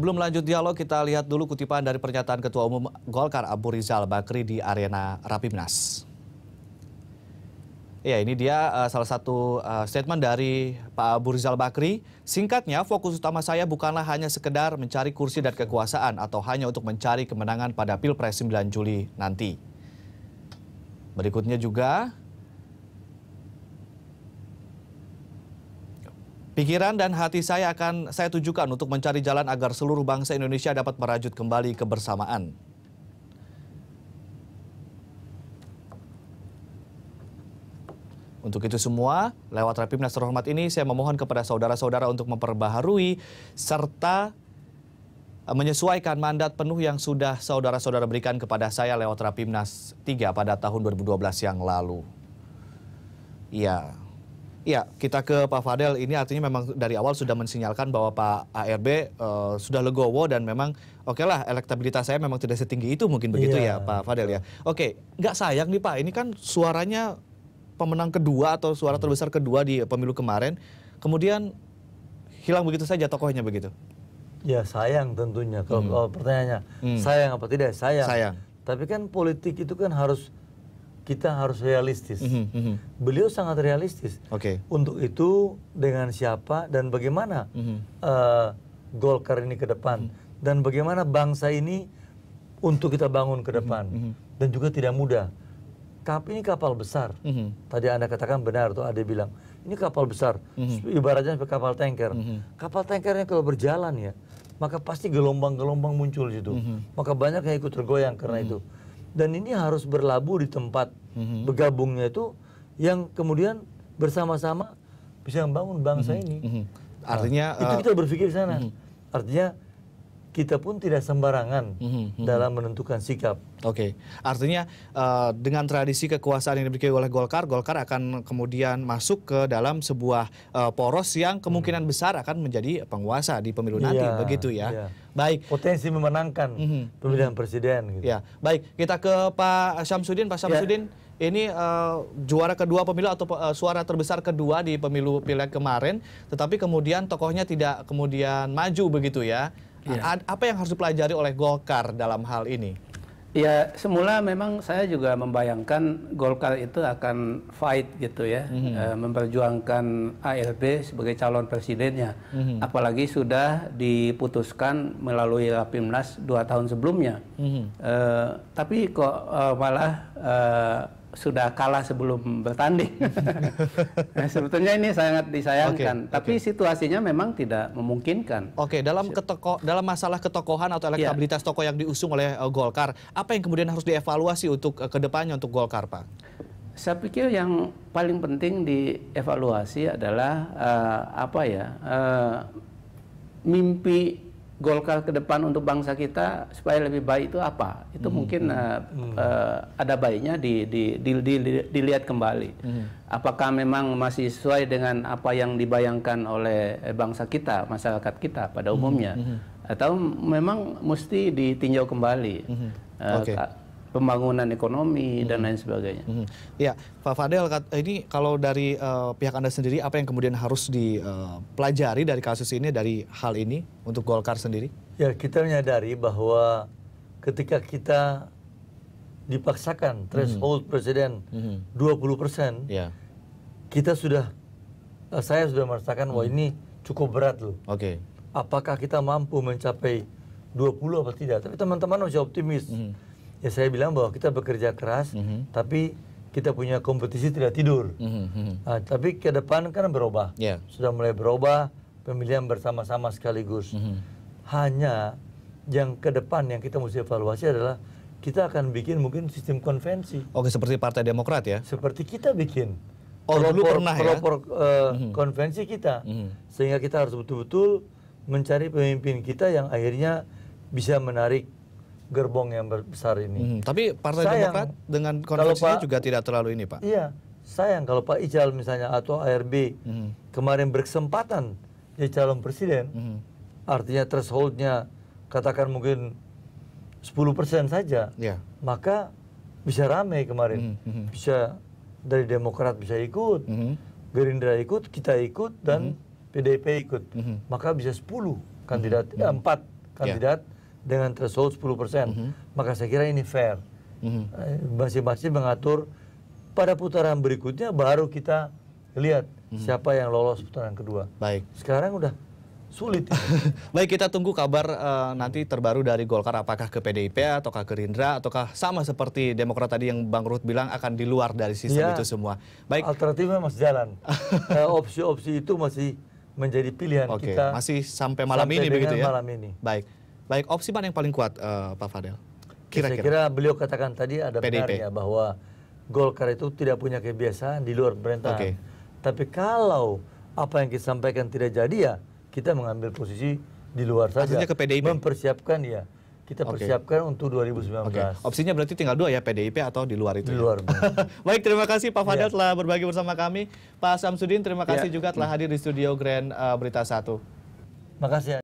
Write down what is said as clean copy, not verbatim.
Sebelum lanjut dialog, kita lihat dulu kutipan dari pernyataan Ketua Umum Golkar Abu Rizal Bakri di arena Rapimnas. Ya, ini dia salah satu statement dari Pak Abu Rizal Bakri. Singkatnya, fokus utama saya bukanlah hanya sekedar mencari kursi dan kekuasaan atau hanya untuk mencari kemenangan pada Pilpres 9 Juli nanti. Berikutnya juga, pikiran dan hati saya akan saya tujukan untuk mencari jalan agar seluruh bangsa Indonesia dapat merajut kembali kebersamaan. Untuk itu semua, lewat Rapimnas terhormat ini, saya memohon kepada saudara-saudara untuk memperbaharui serta menyesuaikan mandat penuh yang sudah saudara-saudara berikan kepada saya lewat Rapimnas 3 pada tahun 2012 yang lalu. Ya, kita ke Pak Fadel. Ini artinya memang dari awal sudah mensinyalkan bahwa Pak ARB sudah legowo dan memang oke lah, elektabilitas saya memang tidak setinggi itu mungkin begitu ya Pak Fadel ya. Oke, nggak sayang nih Pak, ini kan suaranya pemenang kedua atau suara terbesar kedua di pemilu kemarin, kemudian hilang begitu saja tokohnya begitu. Ya sayang tentunya. Kalau pertanyaannya sayang apa tidak? Sayang. Tapi kan politik itu kan kita harus realistis. Beliau sangat realistis. Untuk itu dengan siapa dan bagaimana Golkar ini ke depan dan bagaimana bangsa ini untuk kita bangun ke depan dan juga tidak mudah. Ini kapal besar. Tadi Anda katakan benar tuh, Ade bilang ini kapal besar. Ibaratnya seperti kapal tanker. Kapal tankernya kalau berjalan ya, maka pasti gelombang-gelombang muncul di situ. Maka banyak yang ikut tergoyang karena itu. Dan ini harus berlabuh di tempat bergabungnya itu yang kemudian bersama-sama bisa membangun bangsa ini. Artinya itu kita berpikir di sana. Artinya kita pun tidak sembarangan dalam menentukan sikap. Artinya dengan tradisi kekuasaan yang dimiliki oleh Golkar akan kemudian masuk ke dalam sebuah poros yang kemungkinan besar akan menjadi penguasa di pemilu nanti, begitu ya. Baik. Potensi memenangkan pemilihan presiden. Gitu. Ya, baik. Kita ke Pak Syamsuddin. Pak Syamsuddin, ini juara kedua pemilu atau suara terbesar kedua di pemilu pileg kemarin, tetapi kemudian tokohnya tidak kemudian maju begitu ya. Apa yang harus dipelajari oleh Golkar dalam hal ini? Ya, semula memang saya juga membayangkan Golkar itu akan fight gitu ya, memperjuangkan ARB sebagai calon presidennya. Apalagi sudah diputuskan melalui Rapimnas 2 tahun sebelumnya. Tapi kok malah sudah kalah sebelum bertanding. Nah, sebetulnya ini sangat disayangkan. Tapi situasinya memang tidak memungkinkan. Dalam masalah ketokohan atau elektabilitas tokoh yang diusung oleh Golkar, apa yang kemudian harus dievaluasi untuk kedepannya untuk Golkar, Pak? Saya pikir yang paling penting dievaluasi adalah mimpi Golkar ke depan untuk bangsa kita supaya lebih baik itu apa? Itu mungkin ada baiknya dilihat kembali. Apakah memang masih sesuai dengan apa yang dibayangkan oleh bangsa kita, masyarakat kita pada umumnya, atau memang mesti ditinjau kembali pembangunan ekonomi dan lain sebagainya. Ya, Pak Fadel, ini kalau dari pihak Anda sendiri, apa yang kemudian harus dipelajari dari kasus ini, dari hal ini untuk Golkar sendiri? Ya, kita menyadari bahwa ketika kita dipaksakan threshold presiden 20%, kita saya sudah merasakan wah ini cukup berat loh. Apakah kita mampu mencapai 20 atau tidak? Tapi teman-teman masih optimis. Ya saya bilang bahwa kita bekerja keras, tapi kita punya kompetisi tidak tidur. Tapi ke depan kan berubah. Sudah mulai berubah, pemilihan bersama-sama sekaligus. Hanya yang ke depan yang kita mesti evaluasi adalah kita akan bikin mungkin sistem konvensi. Seperti Partai Demokrat ya? Seperti kita bikin. Dulu pernah ya? Konvensi kita. Sehingga kita harus betul-betul mencari pemimpin kita yang akhirnya bisa menarik gerbong yang besar ini. Tapi Partai Demokrat dengan konvensinya juga tidak terlalu ini, Pak. Iya, sayang kalau Pak Ical misalnya atau ARB kemarin berkesempatan jadi calon presiden, artinya thresholdnya katakan mungkin 10% saja, maka bisa ramai kemarin. Bisa dari Demokrat bisa ikut, Gerindra ikut, kita ikut, dan PDIP ikut. Maka bisa 10 kandidat, 4 kandidat dengan threshold 10%. Maka saya kira ini fair. Masing-masing mengatur pada putaran berikutnya baru kita lihat siapa yang lolos putaran kedua. Baik. Sekarang udah sulit. Baik, kita tunggu kabar nanti terbaru dari Golkar, apakah ke PDIP ataukah Gerindra ataukah sama seperti Demokrat tadi yang Bang Ruhut bilang akan di luar dari sistem itu semua. Baik. Alternatifnya masih jalan. Opsi-opsi itu masih menjadi pilihan kita. Masih sampai malam ini begitu ya. Malam ini. Baik. Baik, opsi mana yang paling kuat Pak Fadel? Saya kira beliau katakan tadi ada benarnya bahwa Golkar itu tidak punya kebiasaan di luar pemerintahan. Tapi kalau apa yang kita sampaikan tidak jadi ya kita mengambil posisi di luar saja. Artinya ke PDIP? Mempersiapkan ya. Kita persiapkan untuk 2019. Opsinya berarti tinggal 2 ya, PDIP atau di luar itu? Di luar. Baik, terima kasih Pak Fadel telah berbagi bersama kami. Pak Samsudin, terima kasih juga telah hadir di studio Grand Berita 1. Makasih.